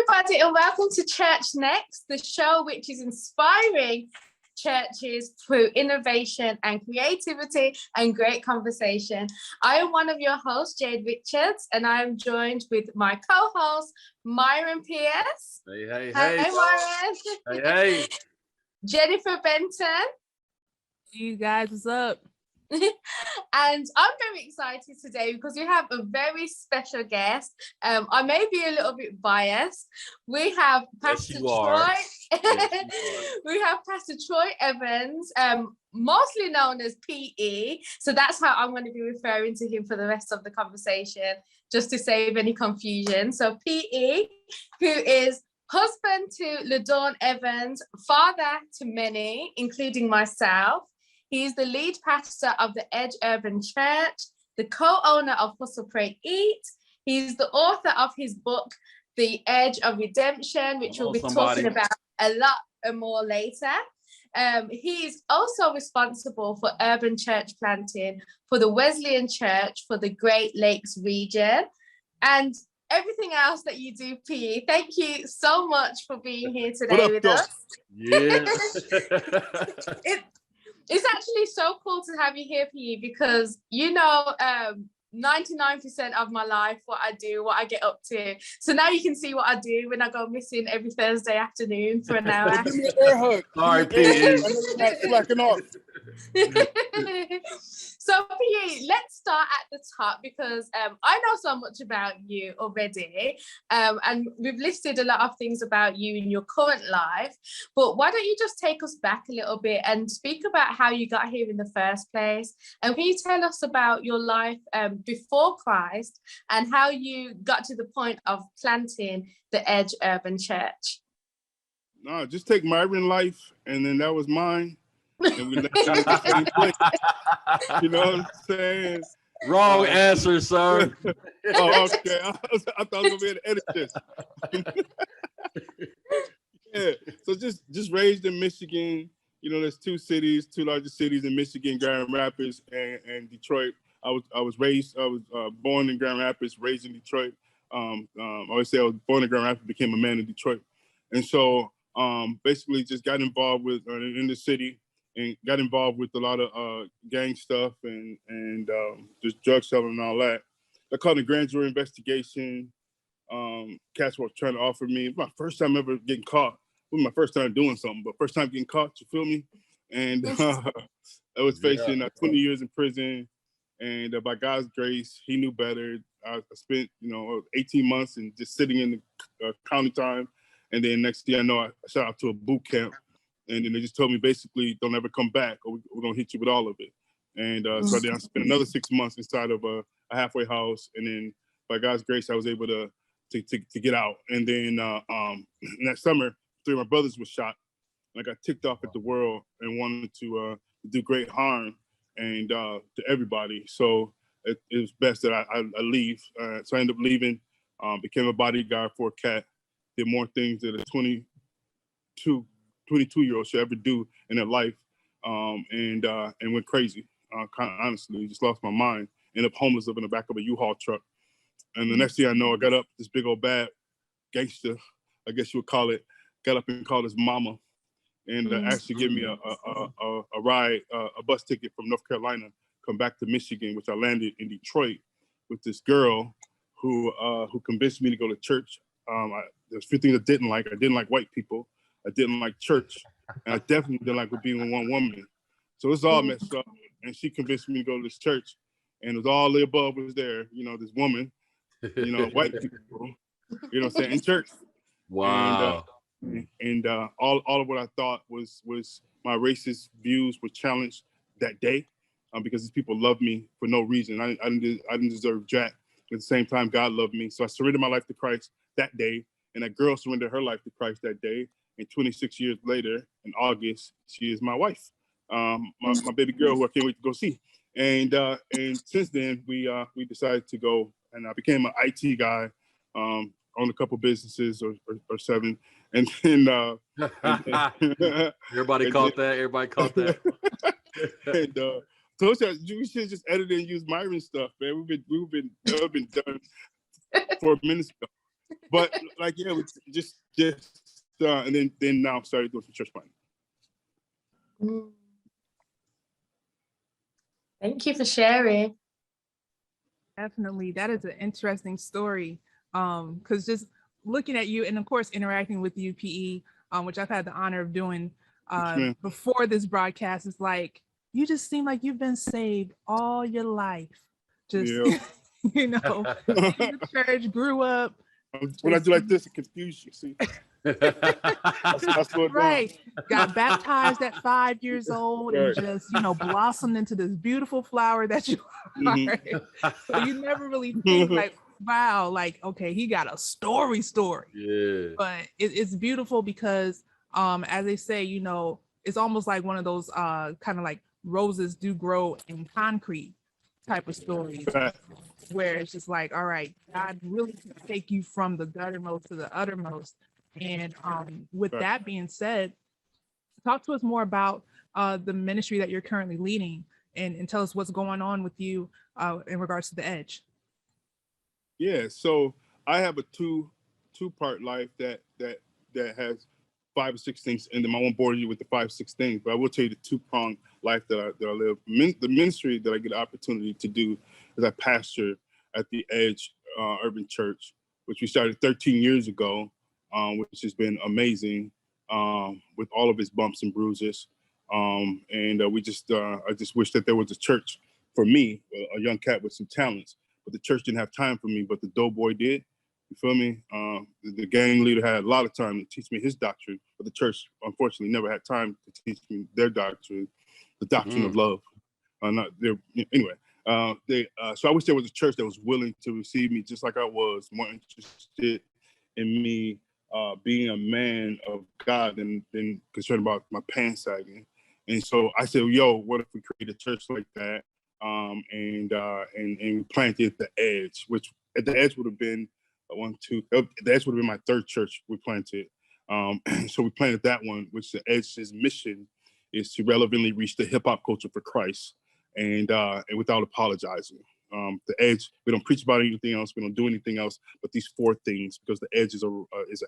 everybody, and welcome to Church Next, the show which is inspiring churches through innovation and creativity and great conversation. I am one of your hosts, Jade Richards, and I am joined with my co-host, Myron Pierce. Hey, Myron. Hey. Jennifer Benton. You guys, what's up? And I'm very excited today because we have a very special guest. I may be a little bit biased. We have Pastor Troy. We have Pastor Troy Evans, mostly known as PE. So that's how I'm going to be referring to him for the rest of the conversation, just to save any confusion. So PE, who is husband to LaDawn Evans, father to many, including myself. He's the lead pastor of the Edge Urban Church, the co-owner of Hustle, Pray, Eat. He's the author of his book, The Edge of Redemption, which we'll be talking about a lot more later. He's also responsible for urban church planting for the Wesleyan Church for the Great Lakes region and everything else that you do, PE. Thank you so much for being here today with us. Yeah. It's actually so cool to have you here, PE, because you know 99% of my life, what I do, what I get up to. So now you can see what I do when I go missing every Thursday afternoon for an hour. Give me an air hug. Sorry, PE. I know you're not slacking off. So PE, let's start at the top because I know so much about you already, and we've listed a lot of things about you in your current life, but why don't you just take us back a little bit and speak about how you got here in the first place, and can you tell us about your life before Christ and how you got to the point of planting the Edge Urban Church? No, just take Myron life, and then that was mine. And we left it in the same place. You know what I'm saying? Wrong answer, sir. Oh, okay. I thought I was gonna be able to edit this. Yeah. So just raised in Michigan. You know, there's two largest cities in Michigan, Grand Rapids and Detroit. I was born in Grand Rapids, raised in Detroit. I always say I was born in Grand Rapids, became a man in Detroit, and so basically just got involved with in the city. And got involved with a lot of gang stuff and just drug selling and all that. I called a grand jury investigation. Cats were trying to offer me my first time ever getting caught. It was my first time doing something, but first time getting caught. You feel me? And I was facing 20 years in prison. And by God's grace, he knew better. I spent 18 months and just sitting in the county time. And then next thing I know, I shot out to a boot camp. And then they just told me basically, don't ever come back or we're going to hit you with all of it. And so then I spent another 6 months inside of a halfway house. And then by God's grace, I was able to get out. And then in that summer, 3 of my brothers were shot. And I got ticked off at the world and wanted to do great harm and to everybody. So it was best that I leave. So I ended up leaving, became a bodyguard for a cat, did more things that a 22-year-old should ever do in their life, and went crazy. Kind of honestly, just lost my mind. Ended up homeless, living in the back of a U-Haul truck. And the next thing I know, I got up, this big old bad gangster, I guess you would call it, got up and called his mama, and actually gave me a ride, a bus ticket from North Carolina, come back to Michigan, which I landed in Detroit with this girl who convinced me to go to church. There's a few things I didn't like. I didn't like white people. I didn't like church, and I definitely didn't like being with one woman. So it's all messed up. And she convinced me to go to this church, and it was all the above was there. This woman, white people, what I'm saying, in church. Wow. And all of what I thought was my racist views were challenged that day, because these people loved me for no reason. I didn't deserve jack. At the same time, God loved me, so I surrendered my life to Christ that day, and that girl surrendered her life to Christ that day. And 26 years later, in August, she is my wife, my baby girl, who I can't wait to go see. And since then, we decided to go, and I became an IT guy, owned a couple businesses or 7, and then everybody caught that. And told you we should just edit and use Myron stuff, man. We've been done 4 minutes ago. But like, yeah, we just and then now started doing some church planting. Thank you for sharing. Definitely. That is an interesting story. Because just looking at you and of course interacting with you, PE, which I've had the honor of doing before this broadcast, is like you just seem like you've been saved all your life. Just you know, in the church, grew up. When I do like this, it confuses you. See, right. Got baptized at 5 years old and just, blossomed into this beautiful flower that you are. So you never really think like, wow, like, okay, he got a story. Yeah. But it's beautiful because, as they say, it's almost like one of those kind of like roses do grow in concrete type of stories. Where it's just like, all right, God really can take you from the guttermost to the uttermost. And with that being said, talk to us more about the ministry that you're currently leading and tell us what's going on with you in regards to the Edge. Yeah, so I have a two-part life that has 5 or 6 things, and then I won't bore you with the 5 or 6 things, but I will tell you the two-pronged life that I live. The ministry that I get the opportunity to do is I pastor at the Edge Urban Church, which we started 13 years ago, which has been amazing with all of its bumps and bruises. And I just wish that there was a church for me, a young cat with some talents, but the church didn't have time for me, but the doughboy did. You feel me? The gang leader had a lot of time to teach me his doctrine, but the church, unfortunately, never had time to teach me their doctrine, the doctrine of love. Anyway, so I wish there was a church that was willing to receive me just like I was, more interested in me being a man of God than concerned about my pants sagging. And so I said, yo, what if we create a church like that? And we planted the Edge, which at the Edge would have been the Edge would have been my 3rd church we planted. So we planted that one, which the Edge's mission is to relevantly reach the hip hop culture for Christ, and without apologizing. The Edge, we don't preach about anything else, we don't do anything else but these 4 things, because the Edge is an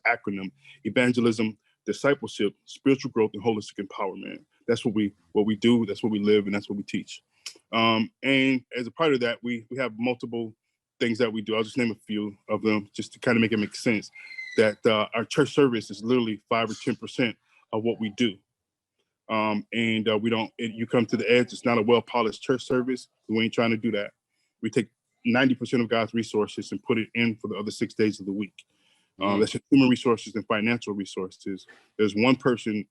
acronym: evangelism, discipleship, spiritual growth, and holistic empowerment. That's what we do, that's what we live, and that's what we teach. And as a part of that, we have multiple things that we do. I'll just name a few of them just to kind of make it make sense. That our church service is literally 5 or 10% of what we do. We don't, you come to the Edge, it's not a well-polished church service. We ain't trying to do that. We take 90% of God's resources and put it in for the other 6 days of the week. That's just human resources and financial resources. There's one person,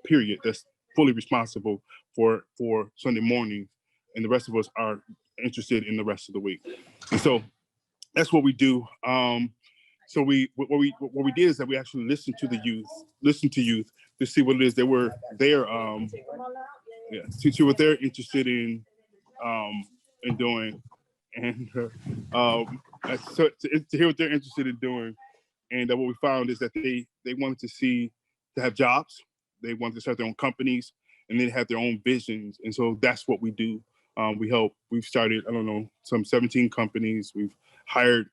period, that's fully responsible for Sunday morning, and the rest of us are interested in the rest of the week. And so that's what we do. So what we did is that we actually listened to youth to see what it is they were there, to see what they're interested in doing, and so to hear what they're interested in doing. And what we found is that they wanted to have jobs, they wanted to start their own companies, and they have their own visions. And so that's what we do. We've started, some 17 companies. We've hired,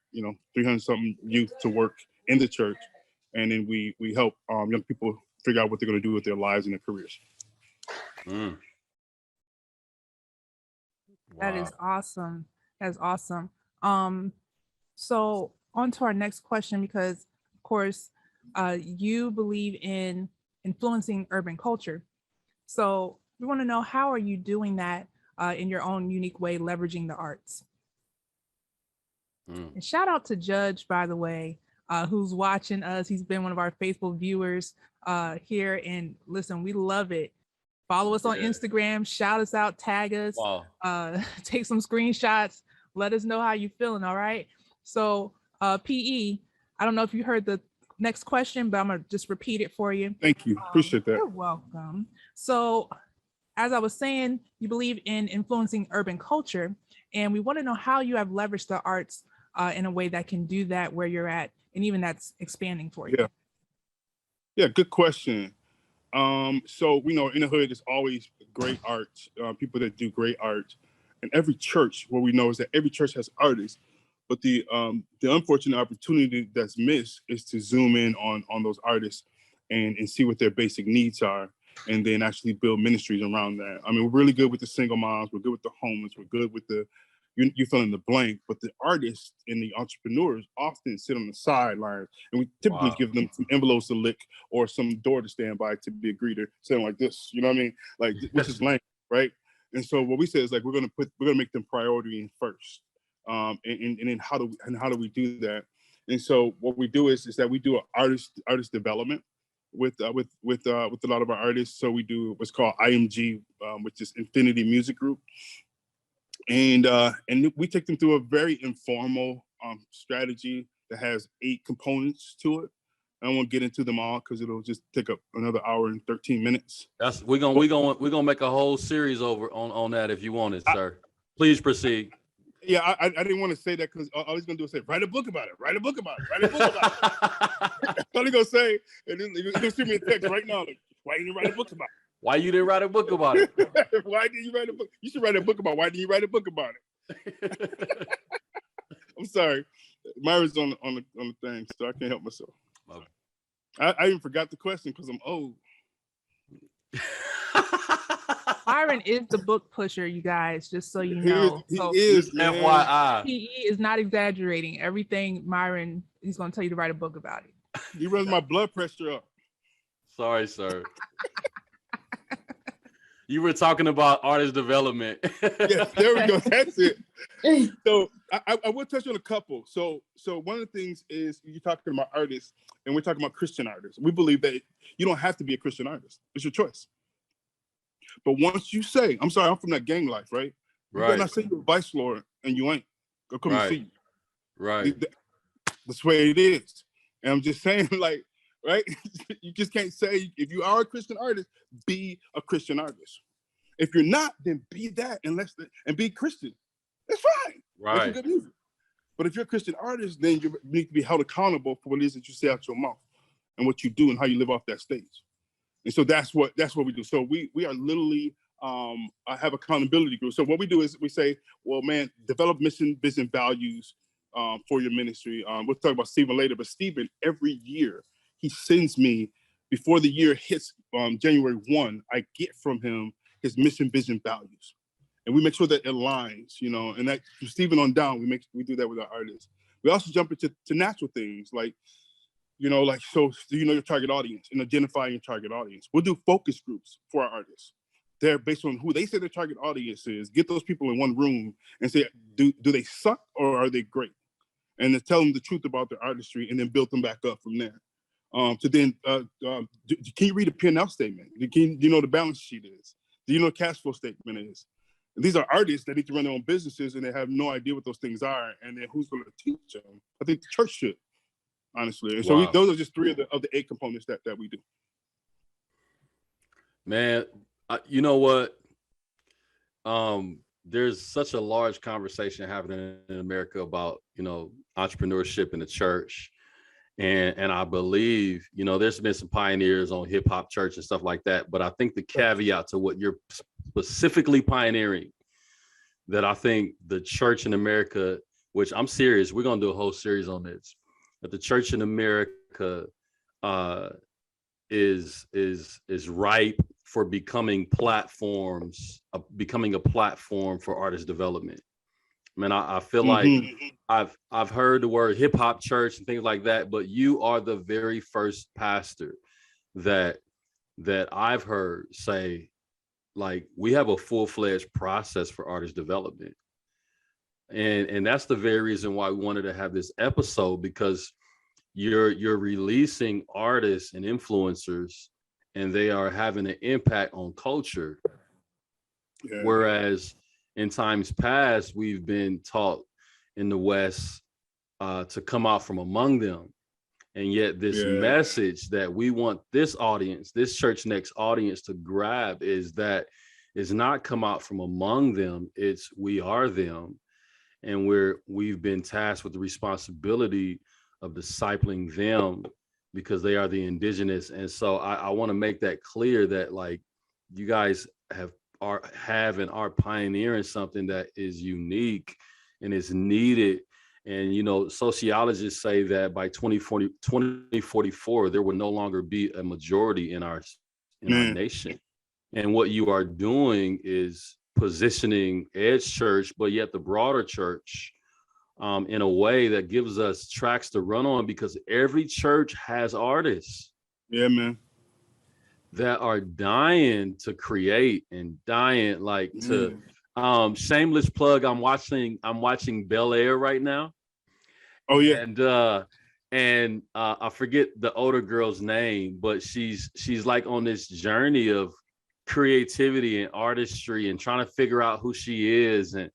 300 something youth to work in the church. And then we help young people figure out what they're going to do with their lives and their careers. That is awesome. That's awesome. So on to our next question, because of course, you believe in influencing urban culture. So we want to know, how are you doing that in your own unique way, leveraging the arts? And shout out to Judge, by the way, who's watching us. He's been one of our faithful viewers here. And listen, we love it. Follow us on Instagram, shout us out, tag us, take some screenshots, let us know how you're feeling, all right? So PE, I don't know if you heard the next question, but I'm gonna just repeat it for you. Thank you, appreciate that. You're welcome. So as I was saying, you believe in influencing urban culture, and we want to know how you have leveraged the arts in a way that can do that where you're at, and even that's expanding for you. Yeah, good question. So we know in the hood, there's always great art, people that do great art. And every church, what we know is that every church has artists, But the unfortunate opportunity that's missed is to zoom in on those artists and see what their basic needs are, and then actually build ministries around that. I mean, we're really good with the single moms, we're good with the homeless, we're good with the you fill in the blank, but the artists and the entrepreneurs often sit on the sidelines, and we typically give them some envelopes to lick or some door to stand by to be a greeter, saying like this, you know what I mean? Like, which is lame, right? And so what we say is like we're gonna make them priority in first, and then how do we do that? And so what we do is that we do an artist development with a lot of our artists. So we do what's called IMG, which is Infinity Music Group. And we take them through a very informal strategy that has 8 components to it. I won't get into them all because it'll just take up another hour and 13 minutes. We're gonna make a whole series over on that if you want it, sir. Please proceed. Yeah, I didn't want to say that because all he's gonna do is say, write a book about it, write a book about it, write a book about it. That's all he's gonna say, and then he's gonna send me a text right now. Like, why didn't you write a book about it? Why you didn't write a book about it? Why didn't you write a book? You should write a book about why didn't you write a book about it? I'm sorry. Myron's on the thing, so I can't help myself. Okay. I even forgot the question because I'm old. Myron is the book pusher, you guys, just so you know. He is, man. FYI. He is not exaggerating. Everything Myron, he's going to tell you to write a book about it. He runs my blood pressure up. Sorry, sir. You were talking about artist development. Yes, there we go. That's it. So I will touch on a couple. So one of the things is you're talking about artists, and we're talking about Christian artists. We believe that you don't have to be a Christian artist. It's your choice. But once you say, I'm sorry, I'm from that gang life, right? Right. You better not say you're a vice lord and you ain't. Go come and see you. Right. That's the way it is. And I'm just saying, like, right? You just can't say, if you are a Christian artist, be a Christian artist. If you're not, then be that and be Christian. That's fine. Right. Make some good music. But if you're a Christian artist, then you need to be held accountable for what it is that you say out your mouth and what you do and how you live off that stage. And so that's what we do. So we are literally have accountability groups. So what we do is we say, well, man, develop mission, vision, values for your ministry. We'll talk about Stephen later, but Stephen, every year, he sends me, before the year hits January 1, I get from him his mission, vision, values. And we make sure that it aligns, you know, and that from Stephen on down, we do that with our artists. We also jump into natural things like, you know, like, so do you know your target audience and identify your target audience? We'll do focus groups for our artists. They're based on who they say their target audience is. Get those people in one room and say, do they suck or are they great? And then tell them the truth about their artistry and then build them back up from there. Can you read a P&L statement? Do you know what the balance sheet is? Do you know what cash flow statement is? And these are artists that need to run their own businesses and they have no idea what those things are. And then who's going to teach them? I think the church should. Honestly. And so those are just 3 of the 8 components that we do. Man, you know what? There's such a large conversation happening in America about, you know, entrepreneurship in the church. And I believe, you know, there's been some pioneers on hip hop church and stuff like that. But I think the caveat to what you're specifically pioneering, that I think the church in America, which I'm serious, we're going to do a whole series on this, that the church in America is ripe for becoming a platform for artist development. I mean, I feel like I've heard the word hip hop church and things like that, but you are the very first pastor that I've heard say, like, we have a full-fledged process for artist development. And that's the very reason why we wanted to have this episode, because you're releasing artists and influencers and they are having an impact on culture. Yeah. Whereas in times past, we've been taught in the West to come out from among them. And yet this message that we want this audience, this Church Next audience to grab is not come out from among them. It's we are them. And we've been tasked with the responsibility of discipling them because they are the indigenous. And so I want to make that clear that, like, you guys have and are pioneering something that is unique and is needed. And, you know, sociologists say that by 2044, there will no longer be a majority in our nation. And what you are doing is positioning Edge Church, but yet the broader church, in a way that gives us tracks to run on, because every church has artists. Yeah, man. That are dying to create and dying like to shameless plug. I'm watching Bel Air right now. Oh yeah. And I forget the older girl's name, but she's like on this journey of creativity and artistry and trying to figure out who she is and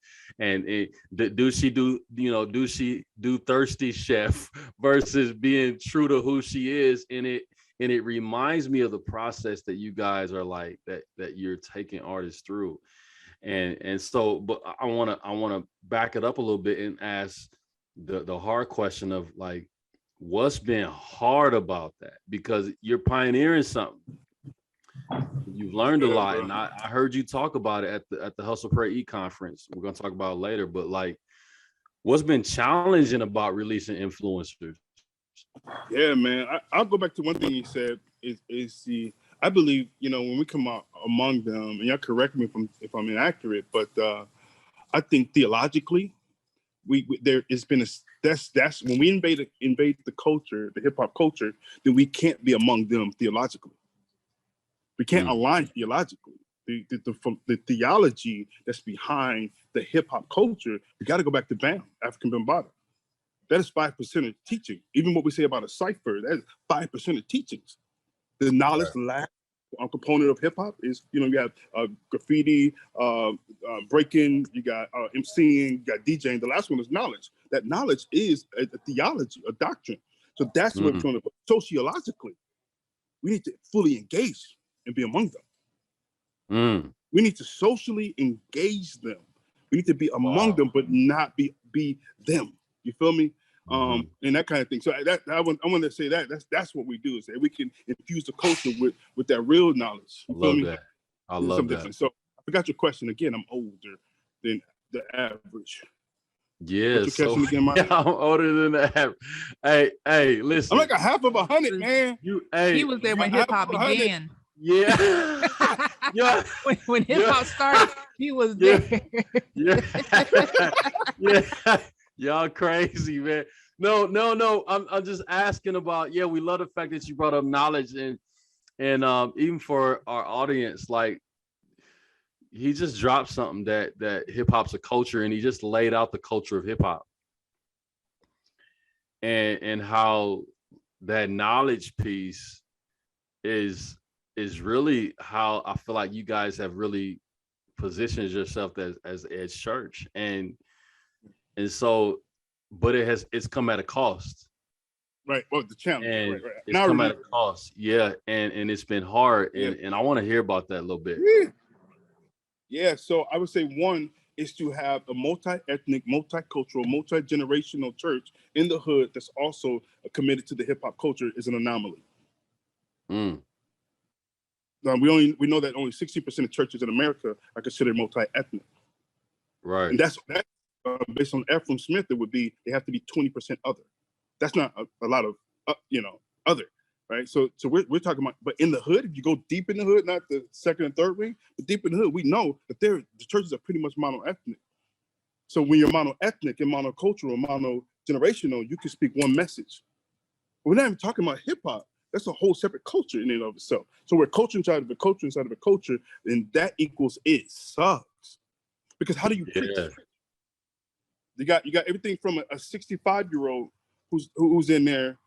do she do Thirsty Chef versus being true to who she is. And it reminds me of the process that you guys are like that you're taking artists through. And so, but I want to back it up a little bit and ask the hard question of like, what's been hard about that? Because you're pioneering something. You've learned a lot, and I heard you talk about it at the Hustle Pray Eat conference. We're gonna talk about it later, but like, what's been challenging about releasing influencers? Yeah, man. I'll go back to one thing you said is I believe, you know, when we come out among them, and y'all correct me if I'm inaccurate, but I think theologically, there has been that's when we invade the culture, the hip hop culture, then we can't be among them theologically. We can't align theologically. The theology that's behind the hip hop culture, we got to go back to BAM, African Bambaataa. That is 5% of teaching. Even what we say about a cipher, that is 5% of teachings. The knowledge lack component of hip hop is, you know, you have graffiti, breaking, you got MCing, you got DJing. The last one is knowledge. That knowledge is a theology, a doctrine. So that's what we're talking about. Sociologically, we need to fully engage and be among them. We need to socially engage them. We need to be among them, but not be them. You feel me? And that kind of thing. So I want to say that's what we do, is that we can infuse the culture with that real knowledge. You feel me? That. I love that. Different. So I forgot your question again. I'm older than the average. Yeah, so I'm older than the average. Hey, listen. I'm like a half of 100, man. He was there when hip hop began. Yeah. Yeah. When hip hop started, he was there. Yeah. Y'all crazy, man. No. I'm just asking about, we love the fact that you brought up knowledge and even for our audience, like, he just dropped something that hip hop's a culture, and he just laid out the culture of hip hop and how that knowledge piece is really how I feel like you guys have really positioned yourself as Edge Church. And so, but it's come at a cost. Right. Well, the challenge. And right. It's come at a cost. Yeah. And it's been hard. And I want to hear about that a little bit. Yeah. So I would say one is to have a multi-ethnic, multicultural, multi-generational church in the hood that's also committed to the hip hop culture is an anomaly. We know that only 60% of churches in America are considered multi-ethnic. Right. And that's based on Ephraim Smith, they have to be 20% other. That's not a lot of, other, right? So we're talking about, but in the hood, if you go deep in the hood, not the second and third ring, but deep in the hood, we know that the churches are pretty much mono-ethnic. So when you're mono-ethnic and monocultural, mono-generational, you can speak one message. But we're not even talking about hip hop. That's a whole separate culture in and of itself. So we're culture inside of a culture inside of a culture, and that equals it sucks. Because how do you preach? You got everything from a 65-year-old who's in there,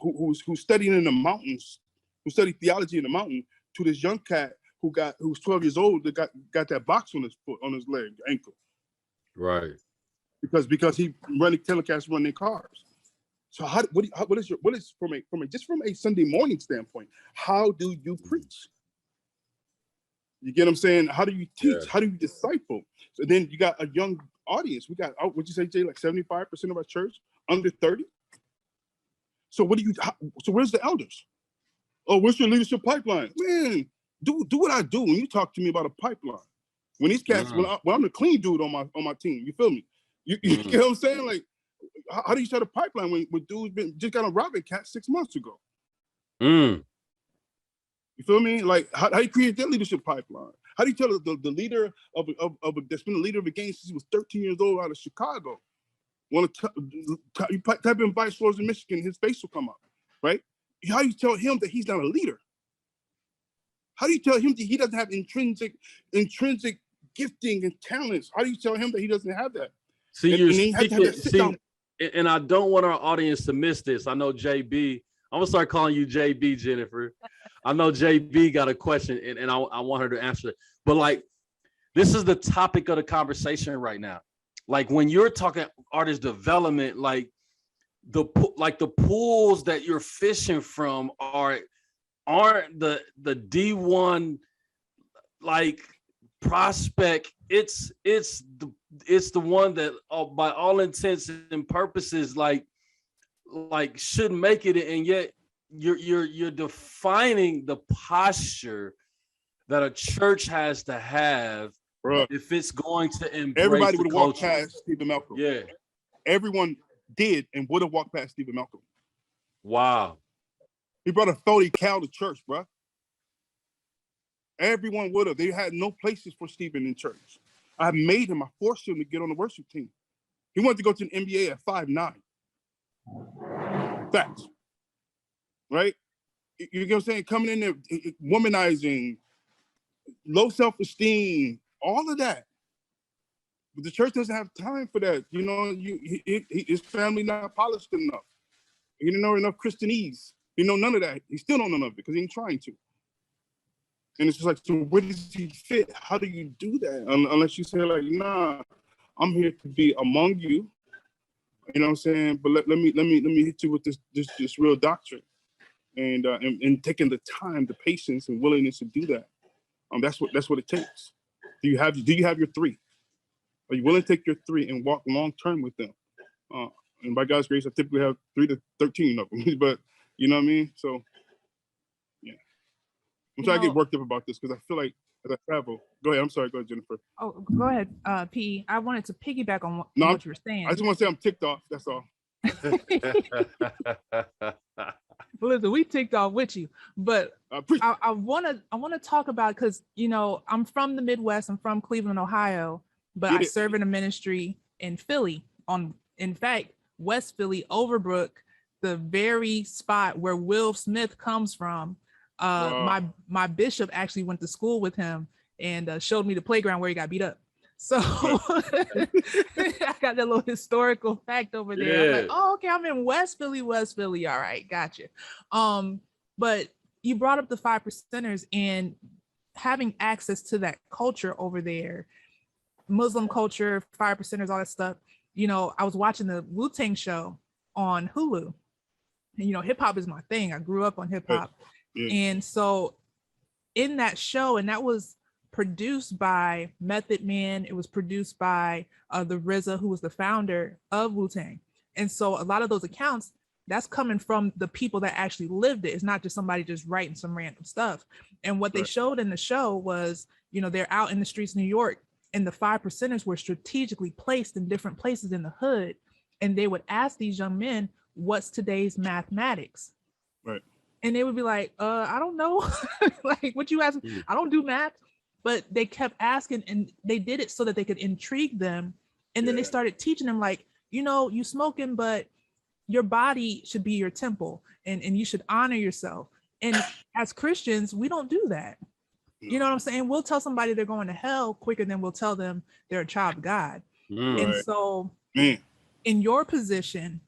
who's studying in the mountains, who studied theology in the mountain, to this young cat who's 12 years old that got that box on his foot, on his leg, ankle. Right. Because he telecast running cars. So what is from a Sunday morning standpoint, how do you preach? You get what I'm saying? How do you teach? Yeah. How do you disciple? So then you got a young audience. We got, would you say, Jay, like 75% of our church under 30? So where's the elders? Oh, where's your leadership pipeline? Man, do what I do when you talk to me about a pipeline. When these cats, when I'm the clean dude on my team, you feel me? You get what I'm saying? Like, how do you start a pipeline when dudes just got on robbing cat 6 months ago? Mm. You feel me? Like how do you create that leadership pipeline? How do you tell the leader that's been the leader of a gang since he was 13 years old out of Chicago? Want to you type in Vice Lords in Michigan, his face will come up, right? How do you tell him that he's not a leader? How do you tell him that he doesn't have intrinsic gifting and talents? How do you tell him that he doesn't have that? See, and I don't want our audience to miss this. I know JB. I'm gonna start calling you JB, Jennifer. I know JB got a question, and I want her to answer it. But like, this is the topic of the conversation right now. Like when you're talking artist development, like the pools that you're fishing from aren't the D1 like prospect. It's the one that by all intents and purposes like should make it, and yet you're defining the posture that a church has to have. Bruh, if it's going to embrace everybody would have walked culture. past Stephen Malcolm. Yeah, everyone did and would have walked past Stephen Malcolm. Wow, he brought a 30 cow to church, bro. Everyone would have. They had no places for Stephen in church. I made him. I forced him to get on the worship team. He wanted to go to an NBA at 5'9". Facts, right? You know what I'm saying? Coming in there, womanizing, low self-esteem, all of that. But the church doesn't have time for that. You know, his family not polished enough. He didn't know enough Christianese. He know none of that. He still don't know none of it because he ain't trying to. And it's just like, so where does he fit? How do you do that? Unless you say like, nah, I'm here to be among you. You know what I'm saying? But let me hit you with this real doctrine, and taking the time, the patience, and willingness to do that. That's what it takes. Do you have your 3? Are you willing to take your 3 and walk long term with them? And by God's grace, I typically have 3 to 13 of them. But you know what I mean? So yeah, I'm trying to get worked up about this because I feel like as I travel. Go ahead. I'm sorry. Go ahead, Jennifer. Oh, go ahead, P. I wanted to piggyback on what you were saying. I just want to say I'm ticked off. That's all. Well, listen, we ticked off with you, but I want to talk about, because you know I'm from the Midwest. I'm from Cleveland, Ohio, but I serve in a ministry in Philly. In fact, West Philly, Overbrook, the very spot where Will Smith comes from. My bishop actually went to school with him and showed me the playground where he got beat up. So I got that little historical fact over there. Yeah. I'm like, oh, okay, I'm in West Philly. All right, gotcha. But you brought up the 5%ers and having access to that culture over there, Muslim culture, 5%ers, all that stuff. You know, I was watching the Wu-Tang show on Hulu. And, you know, hip hop is my thing. I grew up on hip hop. Yeah. And so in that show, and that was produced by Method Man. It was produced by the RZA, who was the founder of Wu-Tang. And so a lot of those accounts, that's coming from the people that actually lived it. It's not just somebody just writing some random stuff. And what they showed in the show was, you know, they're out in the streets of New York, and the 5%ers were strategically placed in different places in the hood. And they would ask these young men, what's today's mathematics? Right. And they would be like, I don't know. Like, what you ask? I don't do math. But they kept asking, and they did it so that they could intrigue them. And then they started teaching them, like, you know, you smoking, but your body should be your temple, and you should honor yourself. And as Christians, we don't do that. You know what I'm saying? We'll tell somebody they're going to hell quicker than we'll tell them they're a child of God. And so in your position,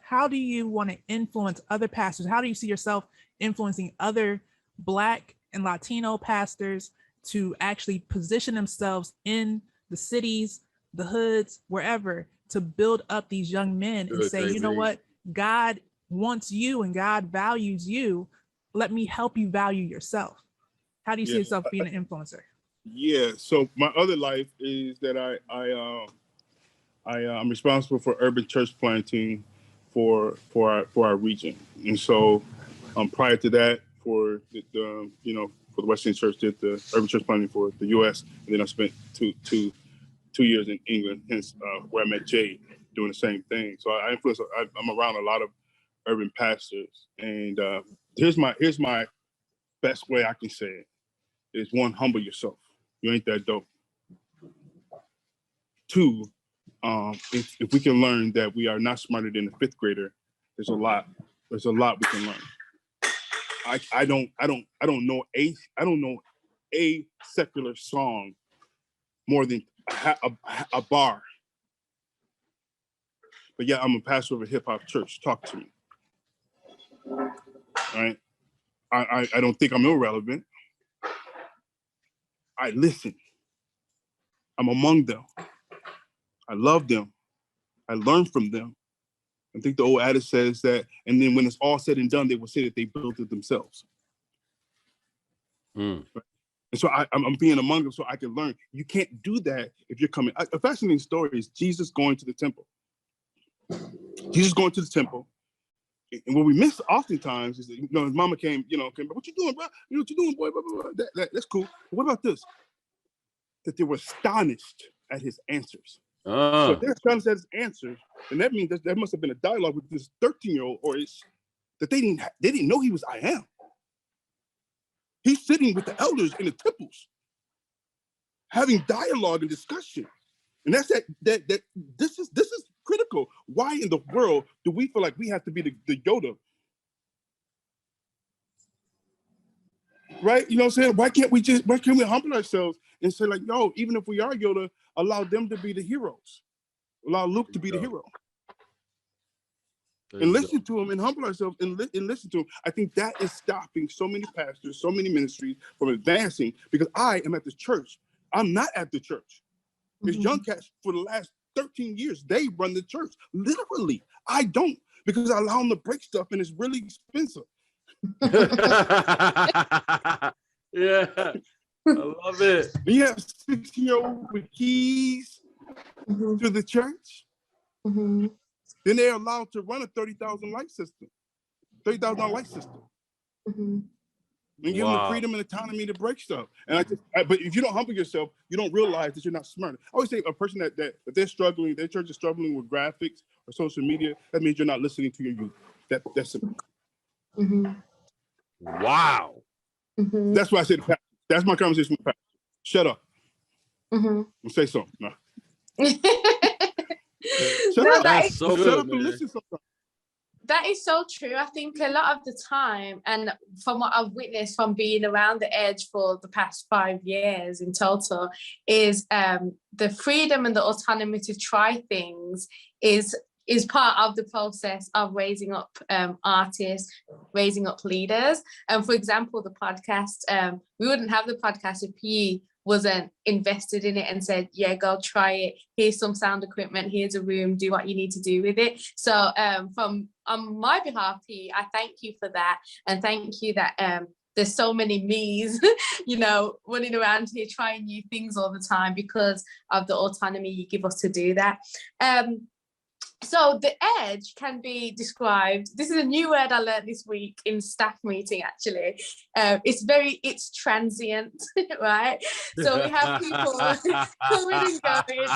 how do you want to influence other pastors? How do you see yourself influencing other Black and Latino pastors to actually position themselves in the cities, the hoods, wherever, to build up these young men and say, you know what, God wants you and God values you. Let me help you value yourself. How do you see yourself being an influencer? Yeah, so my other life is that I'm responsible for urban church planting for our region. And so prior to that, for the Wesleyan Church, did the urban church planting for the U.S. And then I spent two years in England, hence where I met Jade. doing the same thing. So I'm around a lot of urban pastors, and here's my best way I can say it is: one, humble yourself. You ain't that dope. Two, if we can learn that we are not smarter than a fifth grader, there's a lot we can learn. I don't know a secular song more than a bar. But yeah, I'm a pastor of a hip hop church. Talk to me. All right. I don't think I'm irrelevant. I listen. I'm among them. I love them. I learn from them. I think the old adage says that, and then when it's all said and done, they will say that they built it themselves. And so I'm being among them so I can learn. You can't do that if you're coming. A fascinating story is Jesus going to the temple. Jesus going to the temple. And what we miss oftentimes is that, his mama came, what you doing, bro? What you doing, boy? Blah, blah, blah. That's cool. But what about this? That they were astonished at his answers. So if they're astonished at his answers, then that means that there must have been a dialogue with this 13-year-old that they didn't know he was I am. He's sitting with the elders in the temples, having dialogue and discussion. And that's that this is critical. Why in the world do we feel like we have to be the Yoda? Right? You know what I'm saying? Why can't we humble ourselves and say, like, yo, even if we are Yoda, allow them to be the heroes. Allow Luke to be the hero. And listen to him and humble ourselves and listen to him. I think that is stopping so many pastors, so many ministries from advancing, because I am at the church. I'm not at the church. It's young cats for the last 13 years. They run the church. Literally. I don't, because I allow them to break stuff and it's really expensive. Yeah. I love it. You have 16-year-olds with keys to the church. Then they're allowed to run a $30,000 light system. $30,000 light system. And give them the freedom and autonomy to break stuff. And but if you don't humble yourself, you don't realize that you're not smart. I always say a person that if they're struggling, their church is struggling with graphics or social media, that means you're not listening to your youth. That's simple. Wow. That's why I said that's my conversation with Pastor. Shut up. And say something. No. Shut up. That's so good, shut up man. and listen sometimes. That is so true. I think a lot of the time, and from what I've witnessed from being around the edge for the past 5 years in total, is the freedom and the autonomy to try things is part of the process of raising up artists, raising up leaders. And for example, the podcast, we wouldn't have the podcast if he wasn't invested in it and said, yeah, go try it. Here's some sound equipment. Here's a room. Do what you need to do with it. So on my behalf, I thank you for that. And thank you that there's so many me's, running around here trying new things all the time because of the autonomy you give us to do that. So the edge can be described, this is a new word I learned this week in staff meeting, actually. It's transient, right? So we have people coming and going.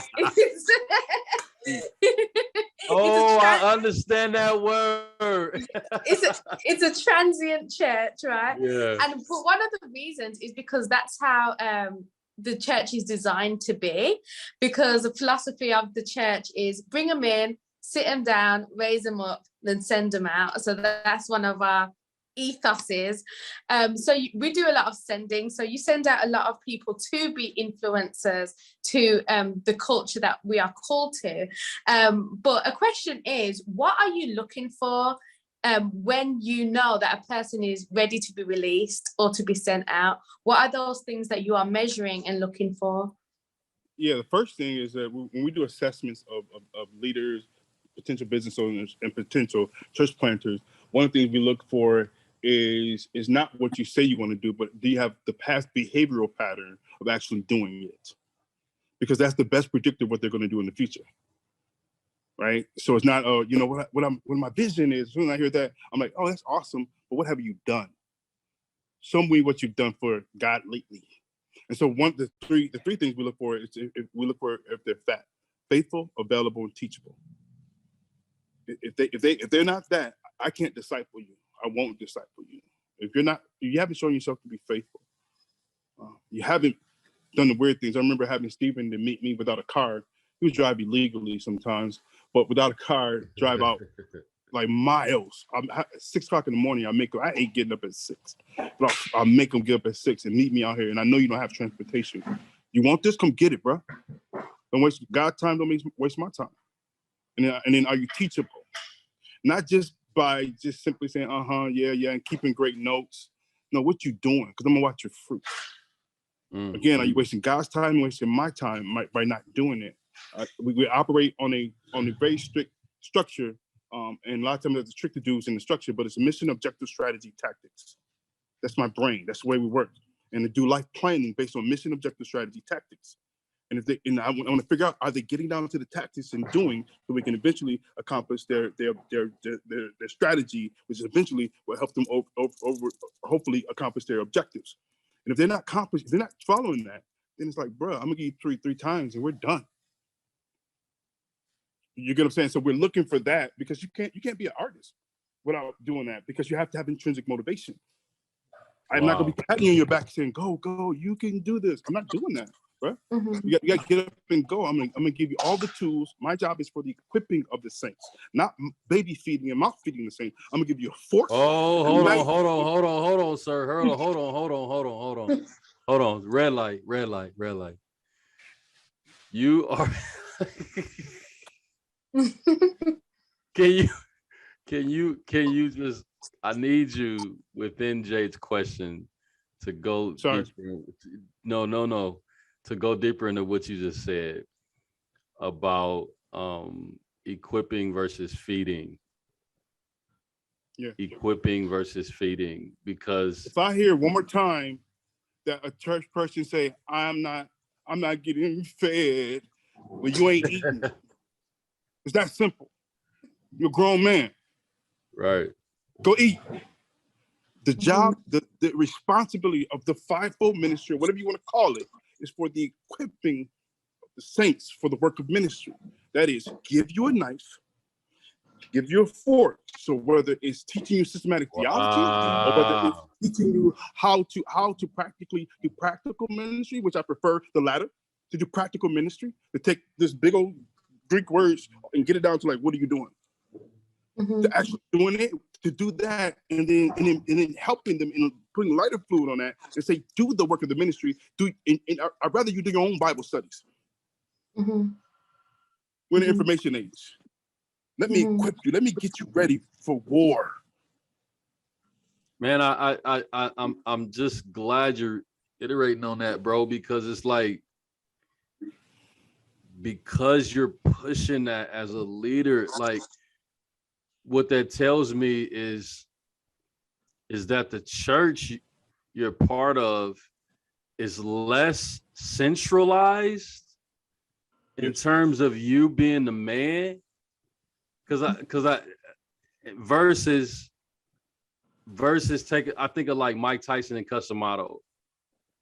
I understand that word. it's a transient church, right? Yeah. And but one of the reasons is because that's how the church is designed to be, because the philosophy of the church is bring them in, sit them down, raise them up, then send them out. So that's one of our ethoses. So we do a lot of sending. So you send out a lot of people to be influencers to the culture that we are called to. But a question is, what are you looking for when you know that a person is ready to be released or to be sent out? What are those things that you are measuring and looking for? Yeah, the first thing is that when we do assessments of leaders, potential business owners, and potential church planters, one of the things we look for is not what you say you want to do, but do you have the past behavioral pattern of actually doing it? Because that's the best predictor of what they're going to do in the future, right? So it's not, what my vision is. When I hear that, I'm like, oh, that's awesome, but what have you done? Show me what you've done for God lately. And so the three things we look for is if they're faithful, available, and teachable. If they're not that, I can't disciple you. I won't disciple you. If you haven't shown yourself to be faithful, you haven't done the weird things. I remember having Stephen to meet me without a car. He would drive illegally sometimes, but without a car, drive out like miles. At 6 o'clock in the morning, I ain't getting up at 6, but I'll make him get up at 6 and meet me out here. And I know you don't have transportation. You want this? Come get it, bro. Don't waste God's time. Don't waste my time. And then are you teachable? Not just by just simply saying, yeah, and keeping great notes. No, what you doing? Because I'm gonna watch your fruit. Again, are you wasting God's time, wasting my time by not doing it? We operate on a very strict structure, and a lot of times there's a trick to do is in the structure, but it's mission, objective, strategy, tactics. That's my brain. That's the way we work. And to do life planning based on mission, objective, strategy, tactics. And I want to figure out, are they getting down to the tactics and doing so we can eventually accomplish their strategy, which eventually will help them hopefully accomplish their objectives. And if they're not following that, then it's like, bro, I'm gonna give you three times and we're done. You get what I'm saying? So we're looking for that, because you can't be an artist without doing that, because you have to have intrinsic motivation. I'm not gonna be patting you on your back saying, go, you can do this. I'm not doing that, bro. You got to get up and go. I'm gonna give you all the tools. My job is for the equipping of the saints, not baby feeding and mouth feeding the saints. I'm gonna give you a force. Oh, hold on, sir. Hold on. Red light. You are. Can you just? I need you within Jade's question to go. Sorry. Deeper. No. To go deeper into what you just said about equipping versus feeding. Yeah. Equipping versus feeding, because if I hear one more time that a church person say, I'm not getting fed, well, you ain't eating. It's that simple. You're a grown man. Right. Go eat. The job, the responsibility of the fivefold ministry, whatever you want to call it, is for the equipping of the saints for the work of ministry. That is, give you a knife, give you a fork. So whether it's teaching you systematic theology, or whether it's teaching you how to practically do practical ministry, which I prefer the latter, to do practical ministry, to take this big old Greek words and get it down to like, what are you doing? To actually doing it, to do that, and then helping them in putting lighter fluid on that, and say, do the work of the ministry. I'd rather you do your own Bible studies. We're in the information age. Let me equip you. Let me get you ready for war. Man, I'm just glad you're iterating on that, bro, because it's like, because you're pushing that as a leader, like, what that tells me is that the church you're part of is less centralized in terms of you being the man, because I versus take, I think of like Mike Tyson and Customato,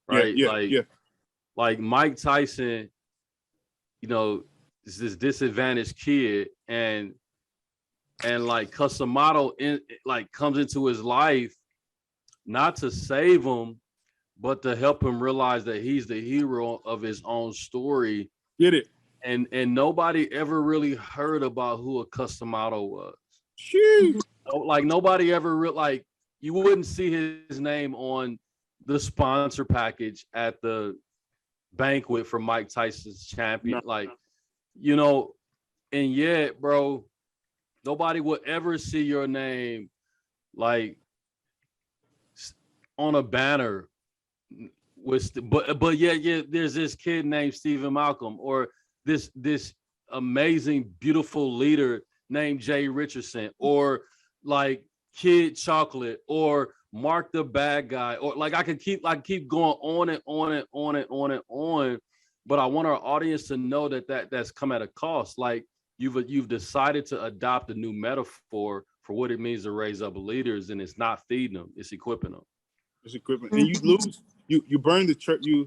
right? Like Mike Tyson, you know, is this disadvantaged kid, and like Customato comes into his life not to save him, but to help him realize that he's the hero of his own story. Get it? And nobody ever really heard about who a Customato was. Jeez. Like nobody ever like, you wouldn't see his name on the sponsor package at the banquet for Mike Tyson's champion. No. Like, you know, and yet, bro, nobody would ever see your name like on a banner but yeah, there's this kid named Stephen Malcolm, or this amazing, beautiful leader named Jay Richardson, or like Kid Chocolate, or Mark the Bad Guy, or like I could keep going on and on. But I want our audience to know that's come at a cost. Like, you've decided to adopt a new metaphor for what it means to raise up leaders, and it's not feeding them, it's equipping them. It's equipment, and you lose, you burn the church. The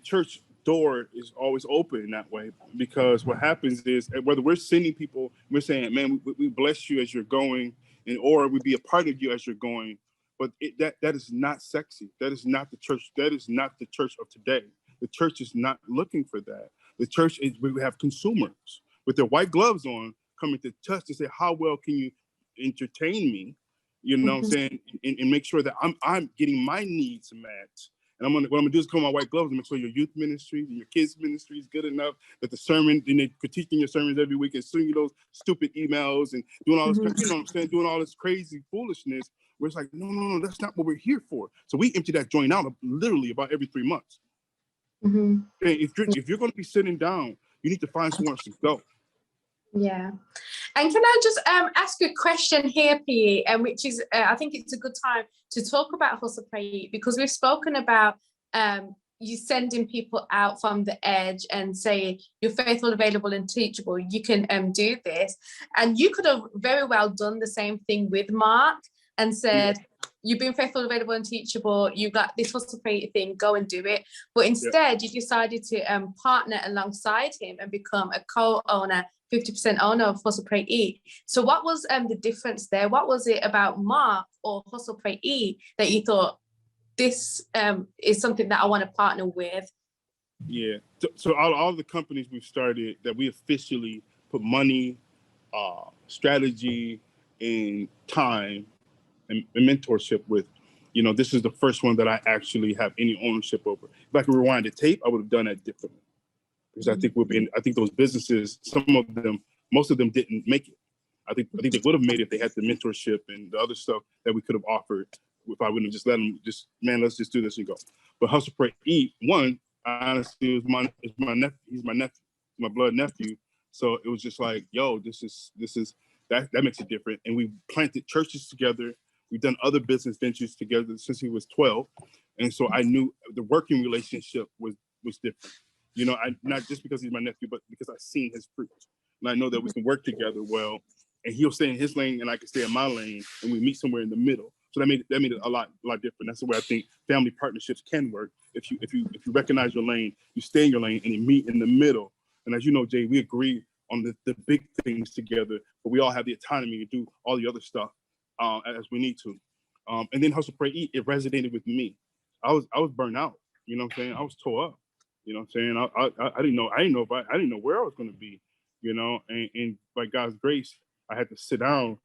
church door is always open in that way, because what happens is, whether we're sending people, we're saying, man, we bless you as you're going, and or we be a part of you as you're going, but that is not sexy. That is not the church. That is not the church of today. The church is not looking for that. The church is, we have consumers with their white gloves on coming to church to say, how well can you entertain me? You know what I'm saying? And make sure that I'm getting my needs met. And what I'm gonna do is come on my white gloves and make sure your youth ministry and your kids ministry is good enough, that the sermon, and they're critiquing your sermons every week and sending you those stupid emails and doing all this, you know what I'm saying, doing all this crazy foolishness, where it's like, no, that's not what we're here for. So we empty that joint out literally about every 3 months. And if you're gonna be sitting down, you need to find somewhere to go. Yeah. And can I just ask a question here, PE, which is, I think it's a good time to talk about Hustle Pray Eat, because we've spoken about you sending people out from the edge and saying you're faithful, available, and teachable. You can do this. And you could have very well done the same thing with Mark and said, you've been faithful, available, and teachable. You got this Hustle Pray Eat thing, go and do it. But instead, you decided to partner alongside him and become a co-owner, 50% owner of Hustle Pray Eat. So what was the difference there? What was it about Mark or Hustle Pray Eat that you thought, this is something that I want to partner with? Yeah. So all the companies we've started that we officially put money, strategy, and time and mentorship with, you know, this is the first one that I actually have any ownership over. If I could rewind the tape, I would have done that differently. Because I think those businesses, most of them didn't make it. I think they would have made it if they had the mentorship and the other stuff that we could have offered. If I wouldn't have just let them let's just do this and go. But Hustle Pray Eat, one, honestly, is my nephew. He's my nephew, my blood nephew. So it was just like, yo, this is that makes it different. And we planted churches together. We've done other business ventures together since he was 12. And so I knew the working relationship was different. You know, not just because he's my nephew, but because I've seen his fruit. And I know that we can work together well, and he'll stay in his lane and I can stay in my lane, and we meet somewhere in the middle. So that made it a lot different. That's the way I think family partnerships can work. If you recognize your lane, you stay in your lane, and you meet in the middle. And as you know, Jay, we agree on the big things together, but we all have the autonomy to do all the other stuff as we need to. And then Hustle Pray Eat, it resonated with me. I was burnt out. You know what I'm saying? I was tore up. You know what I'm saying? I didn't know where I was going to be, you know, and by God's grace, I had to sit down